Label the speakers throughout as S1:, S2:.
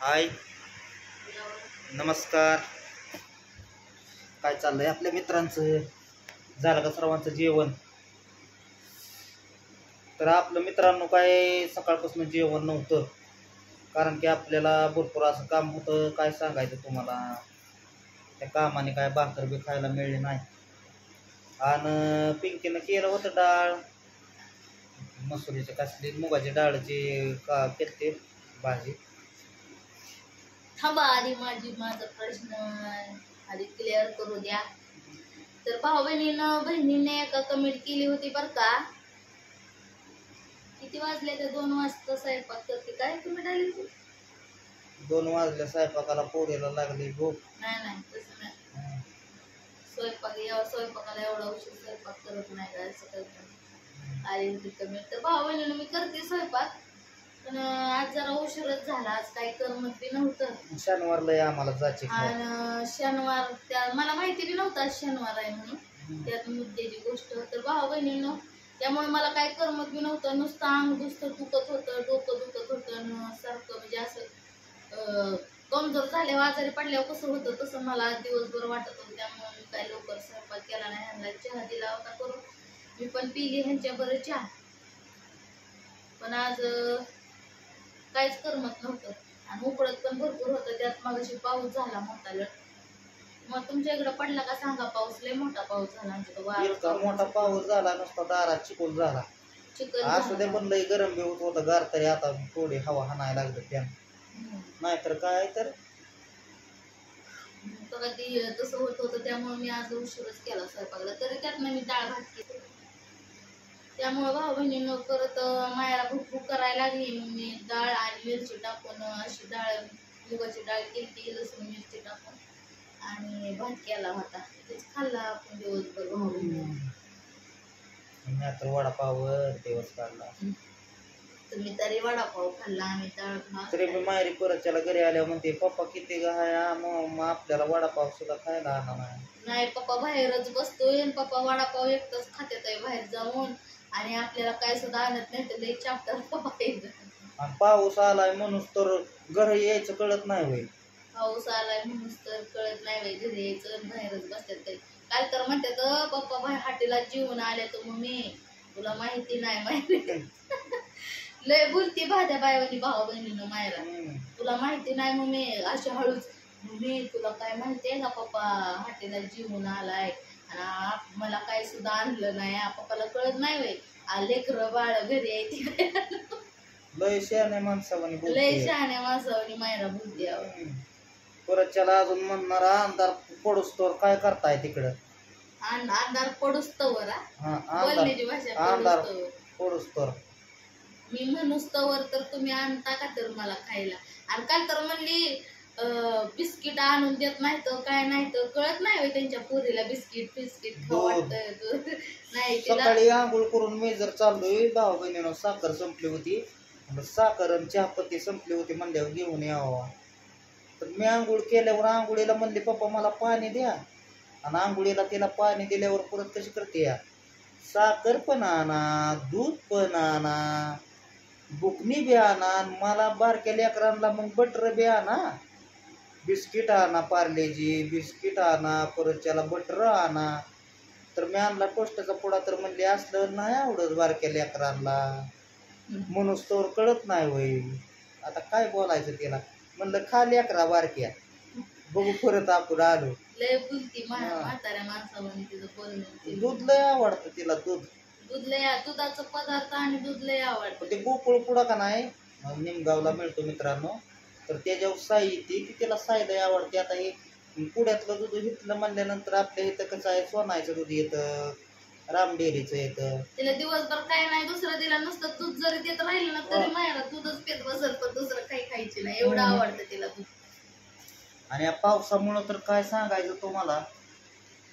S1: हाय, नमस्कार. काय चाललंय आपल्या मित्रांचं? झालं का सर्वांचं जेवण? तर आपलं मित्रांनो काय सकाळपासून जेवण नव्हतं, कारण की आपल्याला भरपूर असं काम होतं. काय सांगायचं तुम्हाला, त्या कामाने काय भाकर बी खायला मिळली नाही. आणि पिंकीनं केलं होतं डाळ, मसुरीची कसली मुगाची डाळची का केलते भाजी.
S2: थांबा आधी माझा प्रश्न आधी क्लिअर करू द्या. तर भाऊ बहिणीने एका कमेंट केली होती बर का, किती वाजले? तर 2 वाजता स्वयंपाक करते काय कमेंट आली होती?
S1: 2 वाजल्या स्वयंपाकाला, पोरीला लागली भूक.
S2: नाही तसं नाही. स्वयंपाकाला एवढा उशीर स्वयंपाक करत नाही का असं काही आली होती कमेंट. तर भाऊ बहिणीने मी करते स्वयंपाक, पण आज जरा उशीरच झाला. आज काही करमत बी नव्हतं.
S1: शनिवारला आम्हाला जायचे
S2: आणि शनिवार त्या मला माहिती बी नव्हतं आज शनिवार आहे म्हणून, त्यात मुद्द्याची गोष्ट. तर भाऊ बहिणीनं त्यामुळे मला काय करमत बी नव्हतं. नुसतं अंग दुखत होतं, डोकं दुखत होतं सारखं. म्हणजे असं कमजोर झाल्यावर आजारी पडल्यावर कसं होतं तसं मला आज दिवसभर वाटत होतं. त्यामुळे मी काय लवकर स्वयंपाक केला नाही. ह्यांना चहा दिला होता करून, मी पण पिली ह्यांच्या बरं चहा. पण आज काहीच करमत नव्हतं आणि उकळत पण भरपूर होतं. त्यात मगाशी पाऊस झाला मोठा. मग तुमच्या इकडे पडला का सांगा पाऊस? लय मोठा पाऊस झाला आमच्या.
S1: मोठा पाऊस झाला, नुसता दारात चिखल झाला. असं ते पण लय गरम बी होत होतं गार, तरी आता थोडी हवा हाणायला लागलं त्यानं. नाहीतर काय तर
S2: कधी तसं होत होतं. त्यामुळे मी आज उशीरच केला स्वयंपाकला. तरी त्यात मी डाळ भात केली. त्यामुळे भाऊ बहिणीनं परत मायाला भूक करायला लागली. मी डाळ आणि मिरची टाकून अशी डाळ, मुगाची डाळ केली, लसूण मिरची टाकून आणि भात केला होता. तेच खाल्ला आपण दिवसभर भाऊ बहिणी.
S1: तर वडापाव दिवस काढला.
S2: तुम्ही तरी वडापाव खाल्ला, आम्ही डाळ भात.
S1: तरी मी माहेरी परतच्याला घरी आल्यावर म्हणते, पप्पा किती गाय मग आपल्याला वडापाव सुद्धा खायला आणा
S2: नाही. पप्पा बाहेरच बसतोय आणि पप्पा वडापाव एकटाच खात्यात आहे बाहेर जाऊन, आणि आपल्याला काय सुद्धा आणत नाही. तर लई चाप्टर पप्पा येत.
S1: आणि पाऊस आलाय म्हणून तर घरी यायचं कळत नाही होईल.
S2: पाऊस आलाय म्हणून तर कळत नाही बाई, घरी यायचं बाहेरच बसतात. काय तर म्हणतात पप्पा बाहेर हाटीला जेवून आले तर मम्मी तुला माहिती नाही माहिती. लय बोलती भाद्या बायवानी भाऊ बहिणीनं मायला, तुला माहिती नाही मम्मी अशी हळूच. मम्मी तुला काय माहितीये का पप्पा हाटीला जेवून आलाय आणि मला काय सुद्धा आणलं नाही. पप्पाला कळत नाही बाई, लेकरं बाळ घरी यायची.
S1: लय शहाण्या माणसावानी बोलते,
S2: लय शहाण्या माणसावानी मायरा बोलते.
S1: परतच्याला अजून म्हणणारा अंधार पडूस तर काय करताय तिकडं?
S2: अंधार पडूस तवर बोलण्याची भाषा
S1: अंधार पडूस तर.
S2: मी म्हणूस तवर तर तुम्ही आणता का तर मला खायला. आणि काल तर म्हणली बिस्किट आणून देत नाही तर काय नाही तर कळत नाही त्यांच्या पोरीला बिस्किट खाऊ वाटत नाही.
S1: सकाळी आंघोळ करून मी जर चाललोय, भाऊ बहिणीनं साखर संपली होती, साखर आणि चहापत्ती संपली होती म्हणल्यावर घेऊन यावं. तर मी आंघोळ केल्यावर आंघोळीला म्हणली, पप्पा मला पाणी द्या. आणि आंघोळीला तिला पाणी दिल्यावर परत कशी करते या, साखर पण आणा, दूध पण आणा, बुकनी बी आणा, मला बारक्या लेकरांना मग बटर बी आणा, बिस्किट आणा, पार्लेजी बिस्किट आणा, परत त्याला बटर आणा. तर मी आणला टोस्टचा पुडा, तर म्हणले असलं नाही आवडत बारक्या लेकरांना, म्हणून तर कळत नाही होईल. आता काय बोलायचं तिला? म्हणलं खा लेकरा बारक्या, बघू परत आपण आलो.
S2: लय बोलती म्हाताऱ्या माणसावानी तिचं बोलणं.
S1: दूध लय आवडतं तिला, दूध
S2: लय दुधाचं पदार्थ आणि दूध लय आवडतं.
S1: ते गोकुळ पुडा का नाही निमगावला मिळतो मित्रांनो, तर त्याच्यावर साई येते की तिला साई लय आवडते. आता हे पुण्यातलं दूध घेतलं म्हणल्यानंतर आपल्या इथं कसं आहे, सोनायचं दूध येतं, रामडेरीचं येतं. तिला
S2: दिवसभर काय नाही दुसरं दिला, नुसतं दूध जरी देत राहिलं ना तरी मायला दूधच पेत बसल, पण दुसरं काही खायचं नाही, एवढं आवडतं तिला दूध. आणि
S1: या पावसामुळं तर काय सांगायचं तुम्हाला,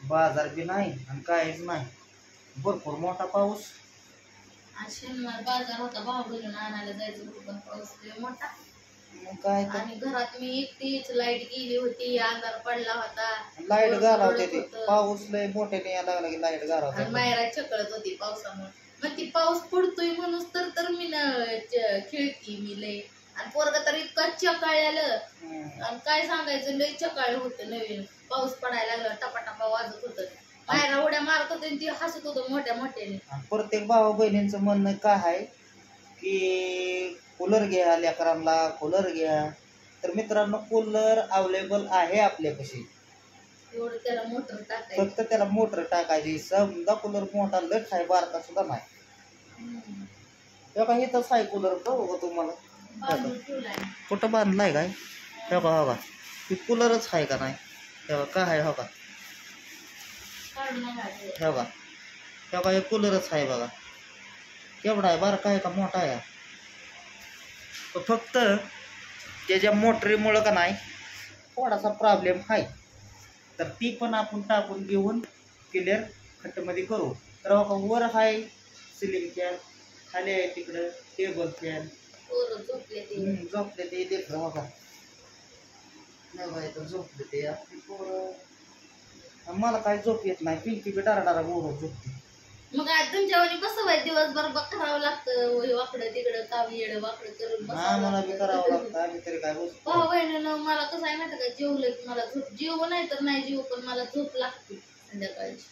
S1: बाजार बी नाही आणि काहीच नाही. भरपूर मोठा पाऊस.
S2: आज शनिवार बाजार होता, भाऊ बहिणीला आणायला जायचं होतं, पाऊस मोठा.
S1: मग काय
S2: आणि घरात मी एकटीच, लाईट गेली होती, अंधार पडला होता,
S1: लाईट घालवते ते, पाऊस लय मोठ्याने यायला लागला की लाईट घालवते.
S2: मायरा चकळत होती पावसामुळे. मग ती पाऊस पडतोय म्हणून तर मी खेळती, मी लय आणि पोरग तर इतकं चकाळलेलं आणि काय सांगायचं, लय चकाळ होतं. नवीन पाऊस पडायला लागला, टपाटपा वाजत होतं, बाहेर उड्या मारत होते आणि ती हसत होतं मोठ्या मोठ्याने.
S1: प्रत्येक भाऊ बहिणींचं म्हणणं काय आहे की कूलर घ्या लेकरांना, कूलर घ्या. तर मित्रांनो, कूलर अवेलेबल आहे आपल्यापाशी,
S2: एवढं त्याला मोटर टाकायचं.
S1: फक्त त्याला मोटर टाकायची. समजा कूलर मोठा लठ आहे, बारका सुद्धा नाही. तेव्हा इथंच आहे कूलर, बघू का तुम्हाला
S2: बांधून ठेवलाय.
S1: कुठं बांधलाय काय? तेव्हा हो का ती कूलरच आहे का नाही? तेव्हा काय आहे हो का?
S2: काढून घालायचं.
S1: तेव्हा तेव्हा हे कूलरच आहे बघा. केवढा आहे, बारका आहे का मोठा आहे? तर फक्त त्याच्या मोटरीमुळं का नाही थोडासा प्रॉब्लेम आहे, तर ती पण आपण टाकून घेऊन क्लिअर खड्ड्यामध्ये करू. तर बघा, वर आहे सिलिंग फॅन, खाली आहे तिकडं टेबल फॅन.
S2: पोरं झोपले ते.
S1: झोपले ते लेकरं बघा, तर झोपले ते आपली पोरं. मला काय झोप येत नाही, पिंकी बी डारा गोर झोपते.
S2: मग आज तुमच्यावर कसं व्हाय, दिवसभर करावं लागतं, वाकडं तिकडं काम येडं वाकडं करून
S1: मला बी करावं लागतं. आम्ही तरी काय बसतो.
S2: भाऊ बहिणीनं मला कसं आहे माहिती का, जेवलं की मला झोप, जेव नाही तर नाही जेव, पण मला झोप लागते संध्याकाळची.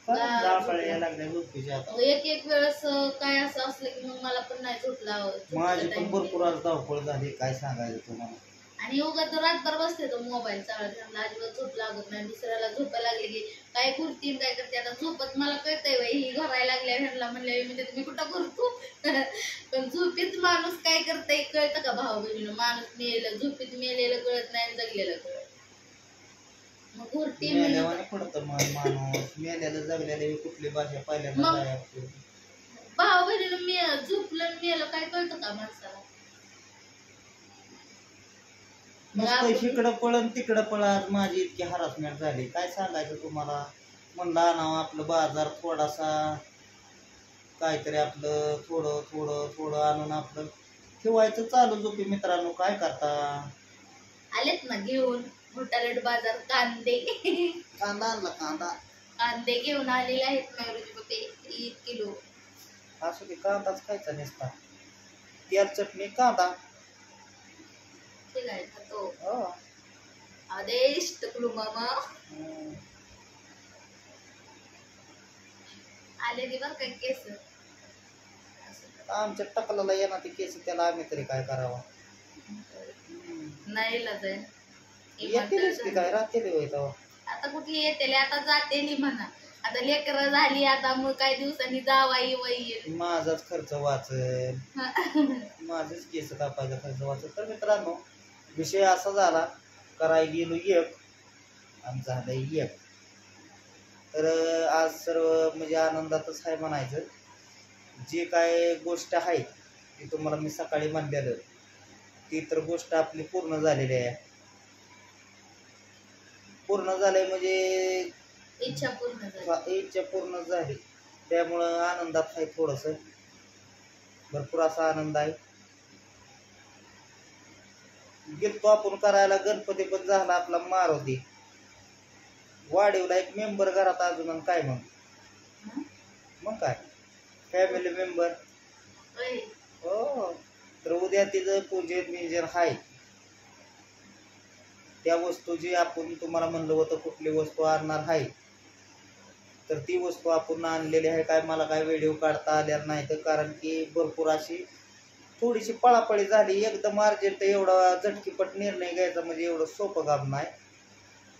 S1: लागल्या झोपीच्या आता.
S2: एक वेळेस काय असं असलं की मग मला पण नाही झोप लावत.
S1: माझी पण भरपूर आज धावपळ झाली, काय सांगायचं तुम्हाला.
S2: आणि उगा तर रातभर बसते तो मोबाईल चालत, त्यांना अजिबात झोप लागत नाही. दुसऱ्याला झोपायला लागले की काय करतील काय करते. आता झोपत मला कळतंय बाई, ही घरायला लागल्या ह्यांना म्हणल्या म्हणजे तुम्ही कुठं करतो. पण झोपीत माणूस काय करताय कळतं का भाऊ बहिणीनं? माणूस मेलेलं, झोपीत मेलेलं कळत नाही, जगलेलं कळत. मग घोरटी
S1: मेल्यावाने पडतं माणूस. मेल्याला जगल्याला कुठली भाषा पहिल्यांदा काय असते.
S2: भाऊ बहिणीनं झोपलं मेलं काय कळतं का माणसाला?
S1: नुसतं इकडं पळन तिकडं पळ. आज माझी इतकी हरासमेंट झाली, काय सांगायचं तुम्हाला. म्हणलं आणावं आपलं बाजार थोडासा, काहीतरी आपलं थोडं थोडं थोडं आणून आपलं ठेवायचं चालू झोपी. मित्रांनो, काय करता?
S2: आलेत ना घेऊन मोठालेट बाजार कांदे.
S1: कांदा आणला,
S2: कांदे घेऊन आलेले आहेत मयुरीचे पप्पे 1 किलो.
S1: असू दे, कांदाच खायचा नसता. तेल चटणी कांदा.
S2: काय खातो
S1: हो.
S2: आदेश टकलू मामा आले दिवस काय केस
S1: आमच्या टकलाला येणार ते केस, त्याला आम्ही तरी काय करावं.
S2: नाही जाय
S1: येतेच की काय राहते तेव्हा.
S2: आता कुठली येते, आता जाते म्हणा. आता लेकर झाली, आता मग काही दिवसांनी जावाई वही
S1: माझाच खर्च वाचेल, माझंच केस कापायचा खर्च वाचेल. तर मित्रांनो, विषय असा झाला, करायला गेलो एक आणि झालं एक. तर आज सर्व म्हणजे आनंदातच आहे म्हणायचं. जे काय गोष्ट आहे ती तुम्हाला मी सकाळी म्हणलेलं, ती तर गोष्ट आपली पूर्ण झालेली आहे. पूर्ण झालंय म्हणजे
S2: इच्छा
S1: पूर्ण झाली. त्यामुळं आनंदात आहे, थोडस भरपूर असा आनंद आहे. गेलतो आपण करायला, गणपती पण झाला आपला मारुती. वाढीवला एक मेंबर घरात अजून, आणि काय मग काय फॅमिली मेंबर. हो. तर उद्या तिचं पूजन बिजन आहे. त्या वस्तू जी आपण तुम्हाला म्हणलं होतं कुठली वस्तू आणणार आहे, तर ती वस्तू आपण आणलेली आहे. काय मला काय व्हिडिओ काढता आल्या नाही, तर कारण की भरपूर अशी थोडीशी पळापळी झाली. एकदम अर्जंट एवढा झटकीपट निर्णय घ्यायचा म्हणजे एवढं सोपं काम नाही.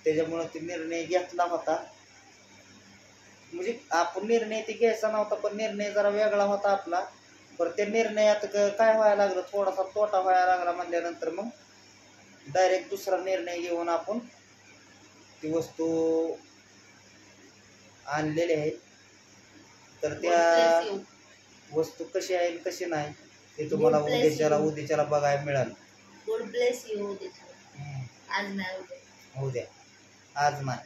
S1: त्याच्यामुळं ते निर्णय घेतला होता. म्हणजे आपण निर्णय ते घ्यायचा नव्हता, पण निर्णय जरा वेगळा होता आपला. पण त्या निर्णयात काय व्हायला लागलं, थोडासा तोटा व्हायला लागला. म्हणल्यानंतर मग डायरेक्ट दुसरा निर्णय घेऊन आपण ती वस्तू आणलेली आहे. तर त्या वस्तू कशी आहे कशी नाही ते तुम्हाला उद्याच्याला बघायला मिळाल. उद्या आज नाही,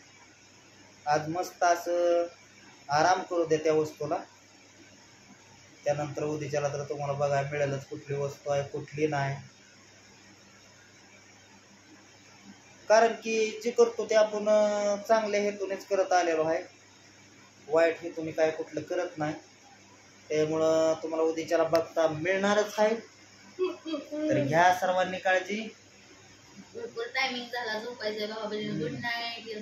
S1: आज मस्त असं आराम करू द्या त्या वस्तूला. त्यानंतर उद्याच्याला तर तुम्हाला बघायला मिळेलच कुठली वस्तू आहे कुठली नाही. कारण की जे करतो ते आपण चांगल्या हेतूनेच करत आलेलो आहे, वाईट हेतूने काय कुठलं करत नाही. त्यामुळं तुम्हाला उद्याच्याला बघता मिळणारच आहे. तर घ्या सर्वांनी काळजी.
S2: भरपूर टायमिंग झाला झोपायचा भाऊ बहिणी. Good night.